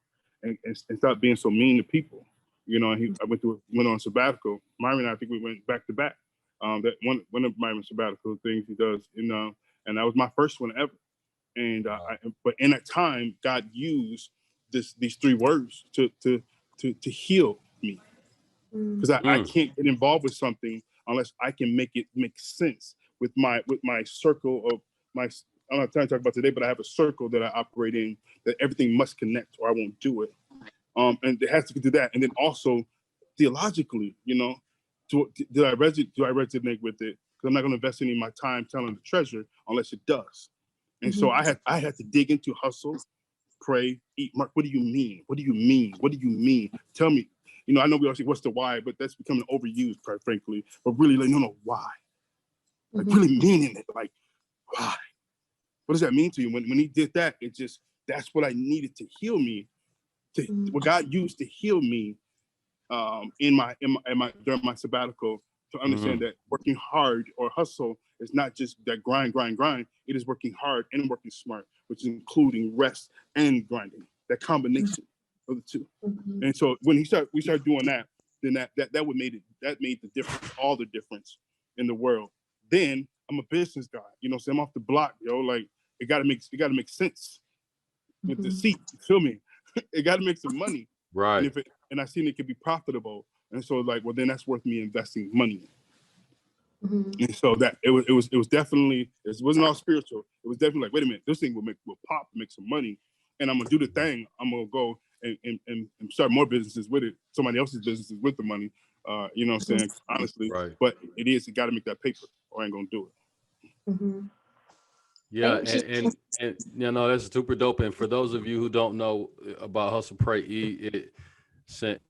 and stop being so mean to people. You know, I went on sabbatical. Myron and I think we went back to back. That one of Myron's sabbatical things he does, and that was my first one ever. And but in that time, God used these 3 words to heal me, because I can't get involved with something unless I can make it make sense with my circle of my. I'm not trying to talk about today, but I have a circle that I operate in that everything must connect, or I won't do it. And it has to do that, and then also theologically, you know, do I resonate with it? Because I'm not going to invest any of my time telling the treasure unless it does. And so I had to dig into Hustle, Pray, Eat. Mark, what do you mean? What do you mean? What do you mean? Tell me. You know, I know we all say, what's the why? But that's becoming overused, quite frankly. But really, like, no, why? Like, really meaning it. Like, why? What does that mean to you? When he did that, that's what I needed to heal me. What God used to heal me in my during my sabbatical, to understand that working hard or hustle is not just that grind. It is working hard and working smart, which is including rest and grinding. That combination of the two. And so when we started doing that, then that made the difference, all the difference in the world. Then I'm a business guy, you know, so I'm off the block, yo. Like it gotta make sense with the seat. You feel me? It gotta make some money. Right. And I seen it could be profitable. And so like, well, then that's worth me investing money in. And so that it was definitely, it wasn't all spiritual. It was definitely like, wait a minute, this thing will pop, make some money, and I'm gonna do the thing. I'm gonna go and start more businesses with it, somebody else's businesses with the money. You know what I'm saying? Honestly, right. But it gotta make that paper, or I ain't gonna do it. Yeah, and you know, that's super dope. And for those of you who don't know about Hustle Pray Eat, it sent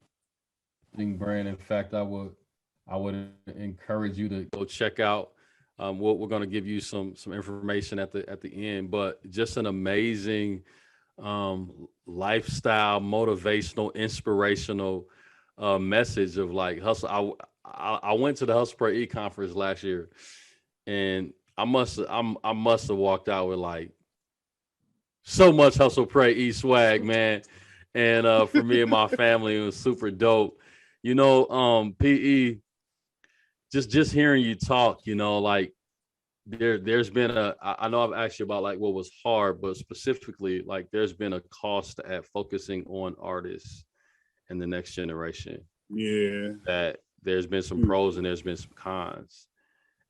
brand. In fact, I would encourage you to go check out we're going to give you some information at the end, but just an amazing lifestyle, motivational, inspirational message of like hustle. I went to the Hustle Pray Eat conference last year, and I must have walked out with like so much Hustle Pray Eat swag, man. And for me and my family, it was super dope. You know, PE, just hearing you talk, you know, like there's been I know I've asked you about like what was hard, but specifically like there's been a cost at focusing on artists in the next generation. Yeah. That there's been some pros and there's been some cons.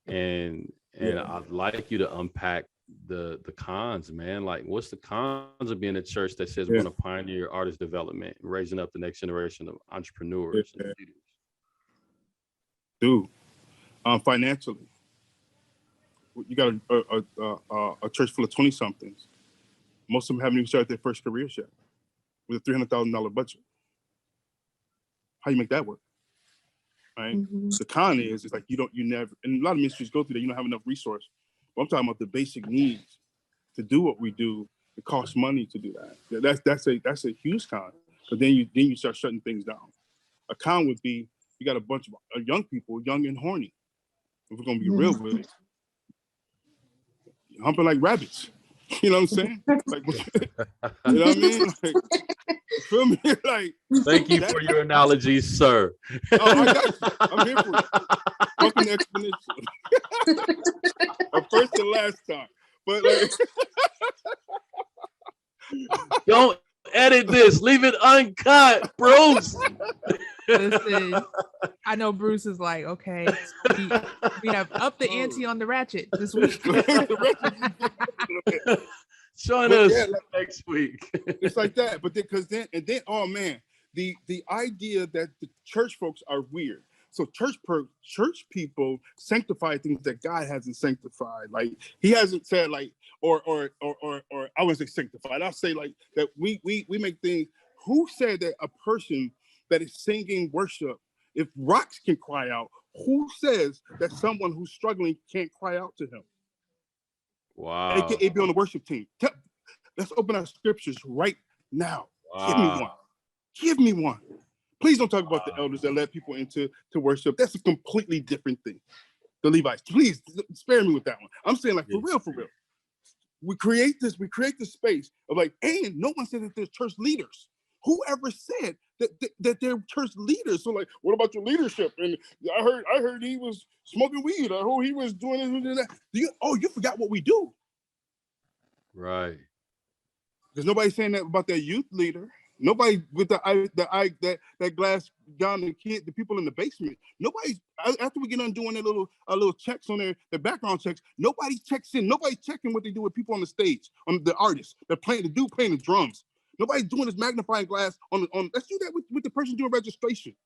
And I'd like you to unpack the cons, man. Like what's the cons of being a church that says we're going to pioneer artist development and raising up the next generation of entrepreneurs and leaders? Dude, financially, you got a church full of 20-somethings. Most of them haven't even started their first careers yet with a $300,000 budget. How you make that work? Right? Mm-hmm. The con is like you never, and a lot of ministries go through that. You don't have enough resource. But I'm talking about the basic needs to do what we do. It costs money to do that. That's a huge con. But then you start shutting things down. A con would be you got a bunch of young people, young and horny. If we're gonna be real with it, humping like rabbits. You know what I'm saying? Like, you know what I mean? Like, feel me? Like, thank you for your analogies, sir. Oh, I got you. I'm here for it. Fucking exponential. First and last time. But like, don't edit this. Leave it uncut, Bruce. Listen, I know Bruce is like, okay, we have upped the ante on the ratchet this week. Join us next week. It's like that, but then, oh man, the idea that the church folks are weird. So church people sanctify things that God hasn't sanctified. Like He hasn't said like, or I wouldn't say sanctified. I'll say like that we make things. Who said that a person that is singing worship, if rocks can cry out, who says that someone who's struggling can't cry out to Him? Wow. It'd be on the worship team. Let's open our scriptures right now. Wow. Give me one. Please don't talk about the elders that led people into worship. That's a completely different thing. The Levites, please spare me with that one. I'm saying like for real. We create this space of like, and no one said that there's church leaders. Whoever said that they're church leaders? So like, what about your leadership? And I heard he was smoking weed. I heard he was doing this and that. You forgot what we do. Right. There's nobody saying that about their youth leader. Nobody with that glass down the kid, the people in the basement. Nobody after we get on doing their little checks on their background checks. Nobody checks in. Nobody's checking what they do with people on the stage, on the artists. They're playing the drums. Nobody's doing this magnifying glass on. Let's do that with the person doing registration.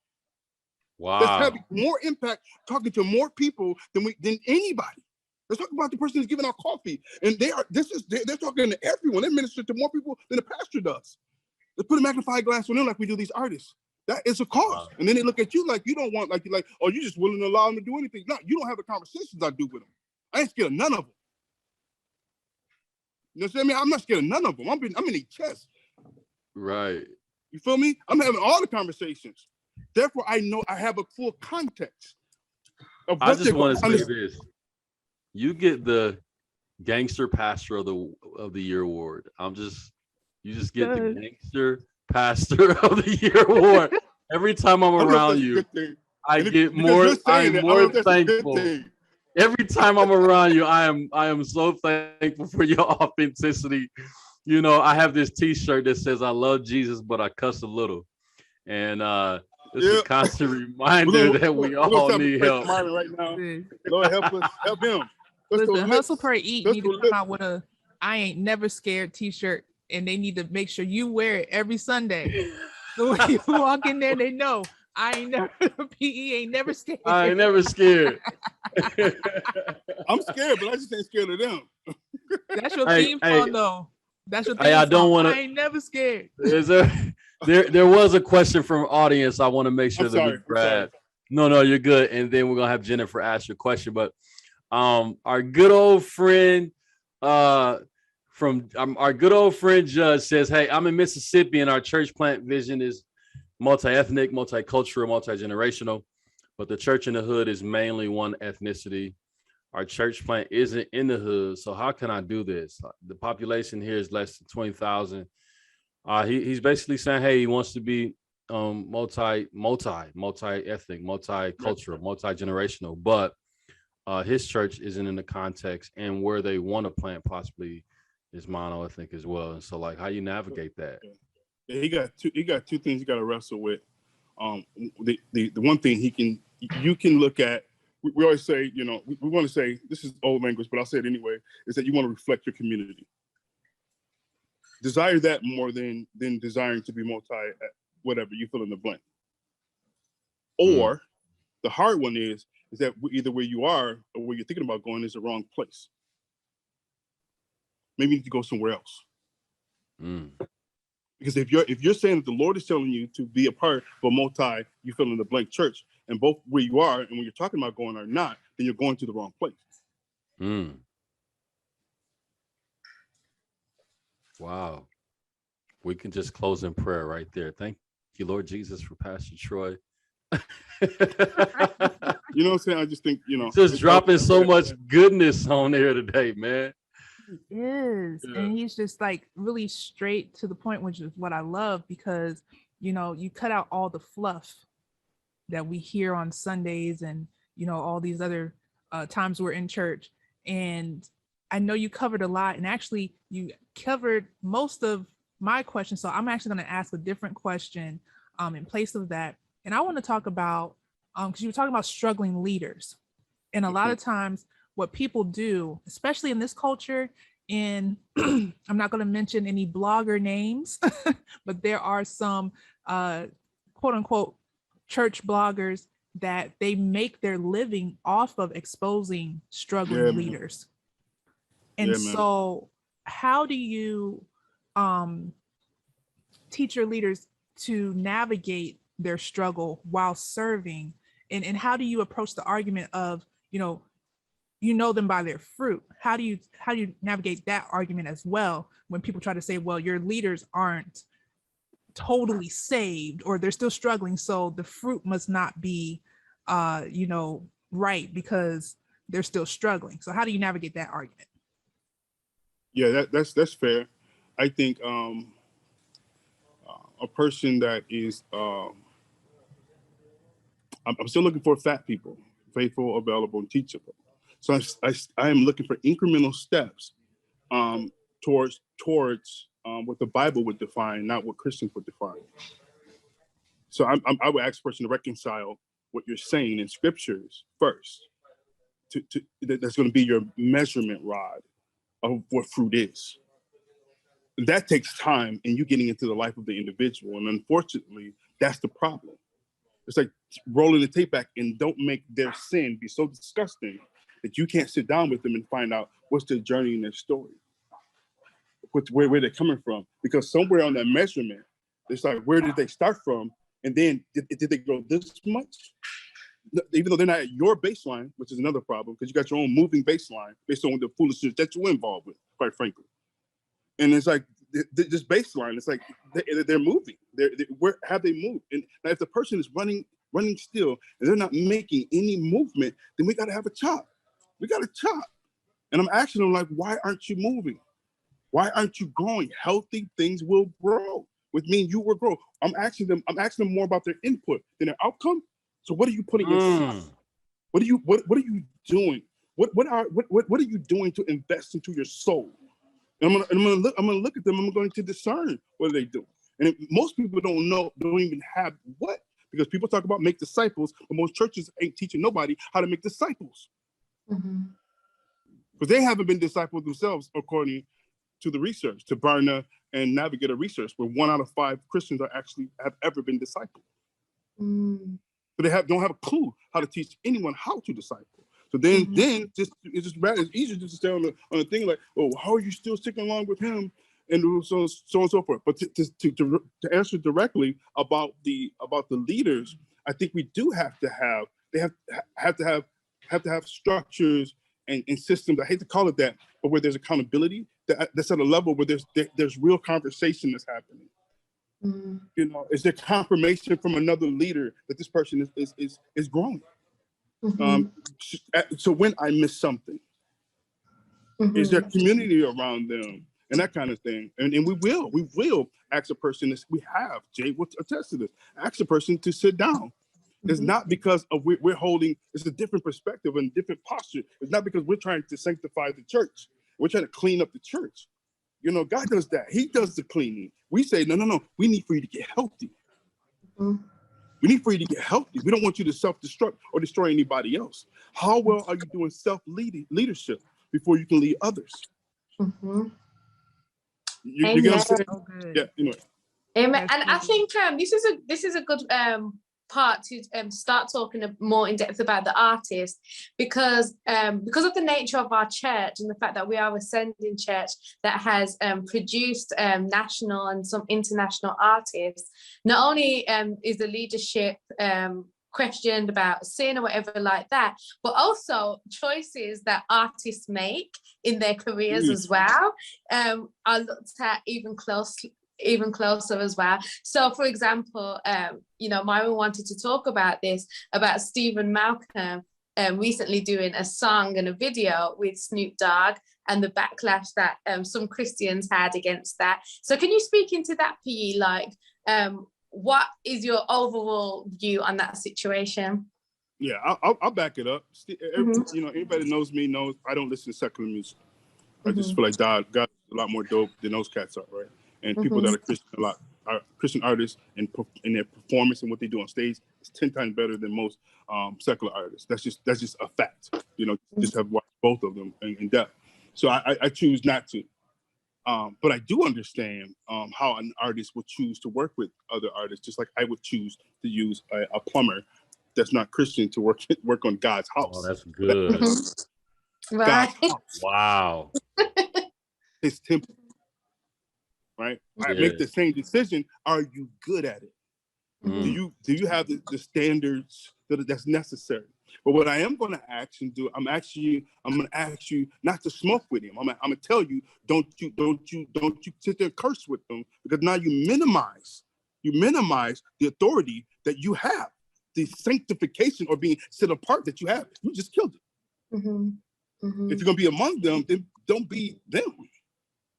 Wow. Let's have more impact talking to more people than anybody. Let's talk about the person who's giving out coffee, and they're talking to everyone. They minister to more people than the pastor does. Let's put a magnifying glass on them like we do these artists. That is a cause. Wow. And then they look at you like you don't want, like you're like, oh, you just willing to allow them to do anything. No, you don't have the conversations I do with them. I ain't scared of none of them. You know what I mean? I'm not scared of none of them. I'm in their chest. Right. You feel me? I'm having all the conversations. Therefore, I know I have a full context. I just want to say this. You get the Gangster Pastor of the Year award. You just get the Gangster Pastor of the Year award. Every time I'm around you, I'm more thankful. Every time I'm around you, I am so thankful for your authenticity. You know, I have this T-shirt that says I love Jesus, but I cuss a little. And it's a constant reminder that we all need help. Myron right now. Lord, help us, help him. Listen, Hustle Pray Eat need to come out with a I ain't never scared T-shirt, and they need to make sure you wear it every Sunday. So when you walk in there, they know I ain't never PE ain't never scared. I ain't never scared. I'm scared, but I just ain't scared of them. That's your theme song, though. That's your theme song. I don't want to. I ain't never scared. There was a question from audience. I want to make sure we grab. No, you're good. And then we're gonna have Jennifer ask your question, but Our good old friend our good old friend Judge says, hey, I'm in Mississippi and our church plant vision is multi-ethnic, multicultural, multi-generational, but the church in the hood is mainly one ethnicity. Our church plant isn't in the hood, so how can I do this? The population here is less than 20,000. He's basically saying, hey, he wants to be multi-ethnic, multicultural, multi-generational, but his church isn't in the context and where they want to plant possibly is mono-ethnic as well. And so, like, how you navigate that? Yeah, he got two things he got to wrestle with. The one thing you can look at. We always say, you know, we want to say, this is old language, but I'll say it anyway, is that you want to reflect your community. Desire that more than desiring to be multi, whatever, you fill in the blank. Or the hard one is that either where you are or where you're thinking about going is the wrong place. Maybe you need to go somewhere else. Because if you're saying that the Lord is telling you to be a part of a multi, you fill in the blank church, and both where you are and when you're talking about going or not, then you're going to the wrong place. Wow. We can just close in prayer right there. Thank you, Lord Jesus, for Pastor Troy. You know what I'm saying? I just think, you know, just dropping so much goodness on there today, man. He is. Yeah. And he's just like really straight to the point, which is what I love, because, you know, you cut out all the fluff that we hear on Sundays and, you know, all these other times we're in church. And I know you covered a lot, and actually you covered most of my questions. So I'm actually going to ask a different question in place of that. And I want to talk about, because you were talking about struggling leaders. And a lot of times what people do, especially in this culture, and I'm not going to mention any blogger names, but there are some quote unquote church bloggers that they make their living off of exposing struggling leaders. And so how do you teach your leaders to navigate their struggle while serving? And how do you approach the argument of, you know them by their fruit? How do you navigate that argument as well when people try to say, well, your leaders aren't totally saved or they're still struggling, so the fruit must not be right because they're still struggling? So how do you navigate that argument? Yeah, that's fair. I think a person that is I'm still looking for fat people, faithful, available, and teachable. So I am looking for incremental steps towards what the Bible would define, not what Christians would define. So I would ask the person to reconcile what you're saying in scriptures first. That's going to be your measurement rod of what fruit is. That takes time and you getting into the life of the individual. And unfortunately, that's the problem. It's like rolling the tape back, and don't make their sin be so disgusting that you can't sit down with them and find out what's their journey and their story, where they're coming from. Because somewhere on that measurement, it's like, where did they start from? And then did they grow this much? Even though they're not at your baseline, which is another problem, because you got your own moving baseline based on the foolishness that you're involved with, quite frankly. And it's like, this baseline, it's like they're moving. Where have they moved? And now if the person is running still and they're not making any movement, then we got to have a chop. We got to chop. And I'm asking them, like, why aren't you moving? Why aren't you growing? Healthy things will grow. With me and you will grow. I'm asking them more about their input than their outcome. So what are you putting inside? What are you doing? What are you doing to invest into your soul? And I'm gonna look at them. I'm going to discern what they do. And most people don't even have what, because people talk about make disciples, but most churches ain't teaching nobody how to make disciples. Because they haven't been discipled themselves, according to the research, to Barna and Navigator research, where 1 out of 5 Christians have ever been discipled. So they don't have a clue how to teach anyone how to disciple. So then it's easier just to stay on the thing like, oh, how are you still sticking along with him, and so on and so forth. But to answer directly about the leaders, I think we do have to have structures and systems, I hate to call it that, but where there's accountability, that's at a level where there's real conversation that's happening. Mm. You know, is there confirmation from another leader that this person is growing? Mm-hmm. So when I miss something, mm-hmm. is there community around them and that kind of thing? And we will ask a person, we have, Jade will attest to this, ask a person to sit down. It's not because of we're holding, it's a different perspective and different posture. It's not because we're trying to sanctify the church. We're trying to clean up the church. You know, God does that. He does the cleaning. We say, no. We need for you to get healthy. Mm-hmm. We need for you to get healthy. We don't want you to self-destruct or destroy anybody else. How well are you doing self-leadership before you can lead others? Mm-hmm. You get what I'm saying? Oh, yeah, anyway. Amen. And I think this is a good part to start talking more in depth about the artist, because of the nature of our church and the fact that we are a sending church that has produced national and some international artists. Not only is the leadership questioned about sin or whatever like that, but also choices that artists make in their careers as well are looked at even closer as well. So for example, Myron wanted to talk about this, about Stephen Malcolm recently doing a song and a video with Snoop Dogg and the backlash that some Christians had against that. So can you speak into that, PE? Like, what is your overall view on that situation? Yeah, I'll back it up. Anybody knows me knows I don't listen to secular music. I just feel like God is a lot more dope than those cats are, right? And people that are Christian artists and their performance and what they do on stage is 10 times better than most secular artists. That's just a fact. Just have watched both of them in depth. So I choose not to. But I do understand how an artist would choose to work with other artists, just like I would choose to use a plumber that's not Christian to work on God's house. Oh, that's good. Right. Wow. His temple. Right? I make the same decision. Are you good at it? Do you have the standards that's necessary? But what I am going to ask and do, I'm going to ask you not to smoke with him. I'm going to tell you, don't you sit there and curse with them, because now you minimize the authority that you have, the sanctification or being set apart that you have. You just killed it. Mm-hmm. Mm-hmm. If you're going to be among them, then don't be them.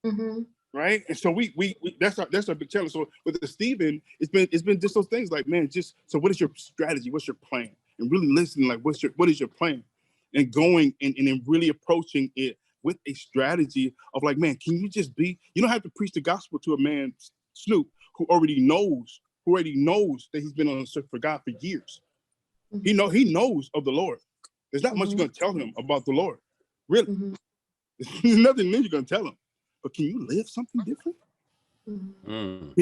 Mm-hmm. Right, and so we that's our big challenge. So with the Stephen, it's been just those things like, man, so what is your strategy? What's your plan? And really listening, like, what is your plan? And going and then really approaching it with a strategy of like, man, can you just be? You don't have to preach the gospel to a man, Snoop, who already knows that he's been on the search for God for years. Mm-hmm. He knows of the Lord. There's not much you're gonna tell him about the Lord, really. Mm-hmm. There's nothing new you're gonna tell him. But can you live something different? Mm.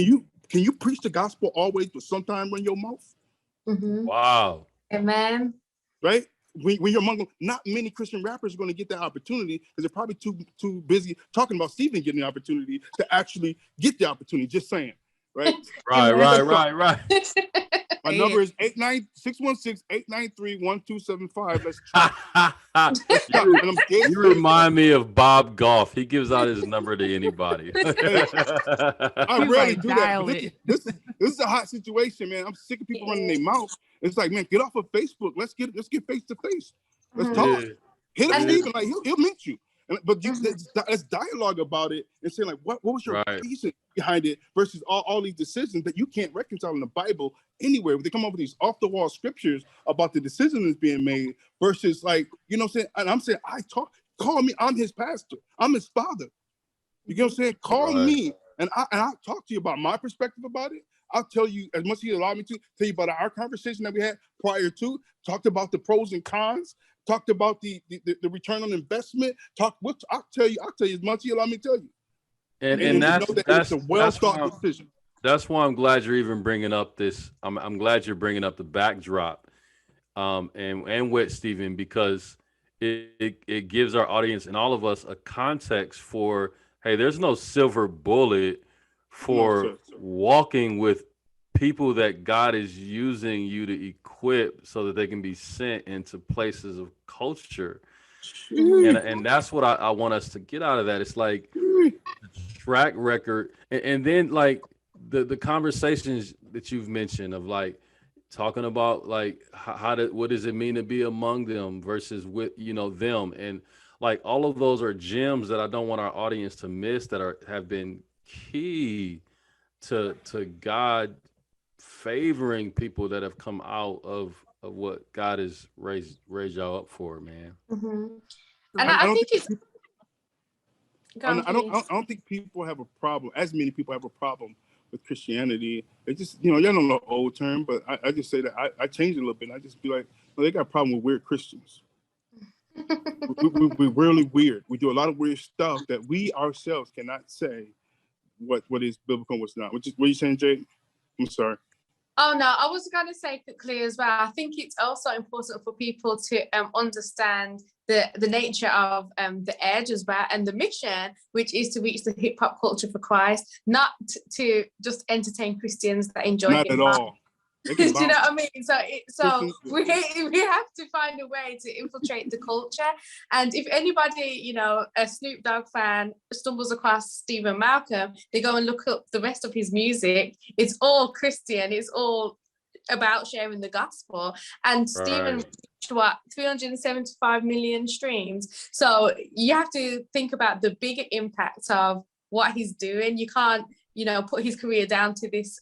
Can you preach the gospel always, but sometimes run your mouth? Mm-hmm. Wow. Amen. Right? When you're among them, not many Christian rappers are going to get that opportunity because they're probably too busy talking about Stephen getting the opportunity to actually get the opportunity. Just saying, right? Right. My number is 616-893-1275. Let's try. You remind me of Bob Goff. He gives out his number to anybody. I rarely do that. This is a hot situation, man. I'm sick of people running their mouth. It's like, man, get off of Facebook. Let's get face to face. Let's talk. Hit him, Stephen. Like he'll meet you. But let's dialogue about it and say, like, what was your reason behind it versus all these decisions that you can't reconcile in the Bible anywhere. They come up with these off-the-wall scriptures about the decision that's being made versus, like, you know what I'm saying? And I'm saying, call me. I'm his pastor. I'm his father. You know what I'm saying? Call me, and I'll talk to you about my perspective about it. I'll tell you as much as he allowed me to, tell you about our conversation that we had prior to, talked about the pros and cons, talked about the return on investment. I'll tell you as much as he allowed me to tell you. And that's a well-thought decision. That's why I'm glad you're even bringing up this. I'm glad you're bringing up the backdrop, and with Stephen, because it gives our audience and all of us a context for, hey, there's no silver bullet for walking with people that God is using you to equip so that they can be sent into places of culture. And that's what I want us to get out of that. It's like the track record, and then like the conversations that you've mentioned of like talking about like what does it mean to be among them versus with them, and like all of those are gems that I don't want our audience to miss that have been key to God favoring people that have come out of what God has raised y'all up for, man. Mm-hmm. And I think it's. I don't think people have a problem. As many people have a problem with Christianity. They just, y'all don't know the old term, but I just say that I change it a little bit. I just be like, well, they got a problem with weird Christians. We're really weird. We do a lot of weird stuff that we ourselves cannot say what is biblical and what's not. What are you saying, Jade? I'm sorry. Oh no, I was going to say quickly as well. I think it's also important for people to understand the nature of the edge as well, and the mission, which is to reach the hip hop culture for Christ, not to just entertain Christians that enjoy not hip at hop. all. Do you know what I mean? So we have to find a way to infiltrate the culture. And if anybody, a Snoop Dogg fan stumbles across Stephen Malcolm, they go and look up the rest of his music. It's all Christian. It's all about sharing the gospel. And Stephen reached 375 million streams. So you have to think about the bigger impact of what he's doing. You can't, put his career down to this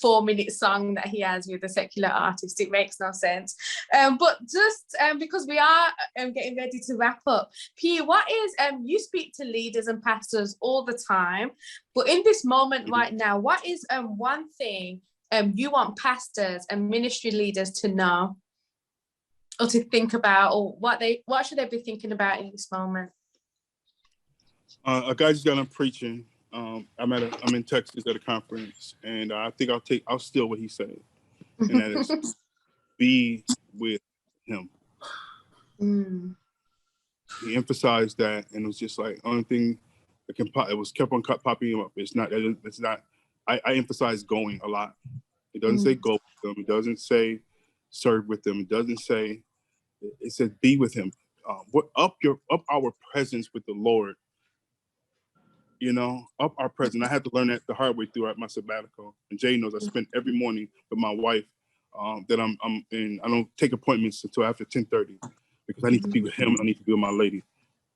4-minute song that he has with a secular artist. It makes no sense. But just because we are getting ready to wrap up, P, what is, you speak to leaders and pastors all the time, but in this moment right now, what is one thing you want pastors and ministry leaders to know or to think about, or what should they be thinking about in this moment? A guy just got on preaching. I'm in Texas at a conference, and I think I'll steal what he said, and that is be with him. He emphasized that, and it was just like only thing that kept on popping him up. It's not. I emphasize going a lot. It doesn't say go with them. It doesn't say serve with them. It doesn't say. It says be with him. Up our presence with the Lord. Up our presence. I had to learn that the hard way throughout my sabbatical. And Jay knows I spent every morning with my wife that I'm in. I don't take appointments until after 10:30 because I need to be with him. I need to be with my lady,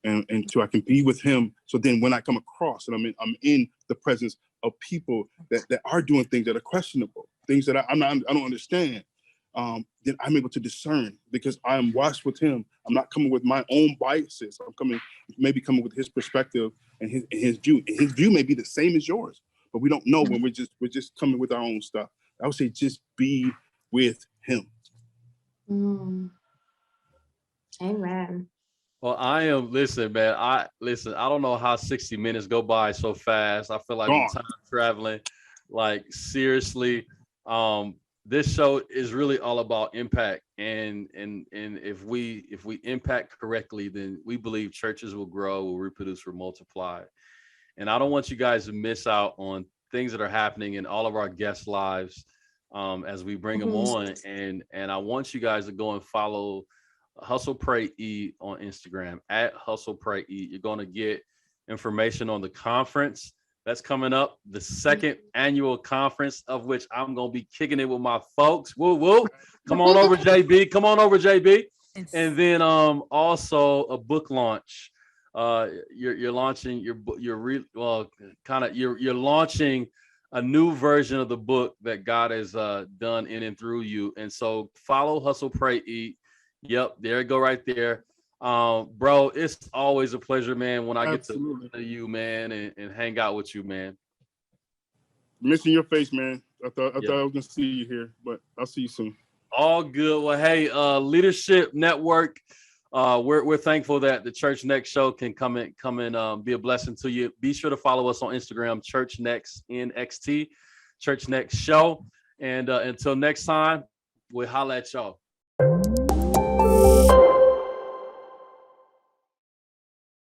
and so I can be with him. So then when I come across and I'm in the presence of people that are doing things that are questionable, things that I don't understand. Then I'm able to discern because I am washed with him. I'm not coming with my own biases. I'm coming with his perspective and his view. His view may be the same as yours, but we don't know when we're just coming with our own stuff. I would say just be with him. Amen. Well, listen, man. I don't know how 60 minutes go by so fast. I feel like I'm time traveling. Like seriously, this show is really all about impact, and if we impact correctly, then we believe churches will grow, will reproduce, will multiply. And I don't want you guys to miss out on things that are happening in all of our guest lives as we bring them on. And I want you guys to go and follow Hustle Pray Eat on Instagram at Hustle Pray Eat. You're going to get information on the conference that's coming up, the second annual conference, of which I'm going to be kicking it with my folks. Woo, woo. Come on over, JB. Come on over, JB. And then also a book launch. You're launching you're launching a new version of the book that God has done in and through you. And so follow Hustle Pray Eat. Yep, there you go right there. Bro, it's always a pleasure, man, when I get to listen to you, man, and hang out with you, man. Missing your face, man. I thought I was gonna see you here, but I'll see you soon. All good. Well, hey, Leadership Network. We're thankful that the Church Next show can come and be a blessing to you. Be sure to follow us on Instagram, Church Next NXT, Church Next Show. And until next time, we'll holla at y'all.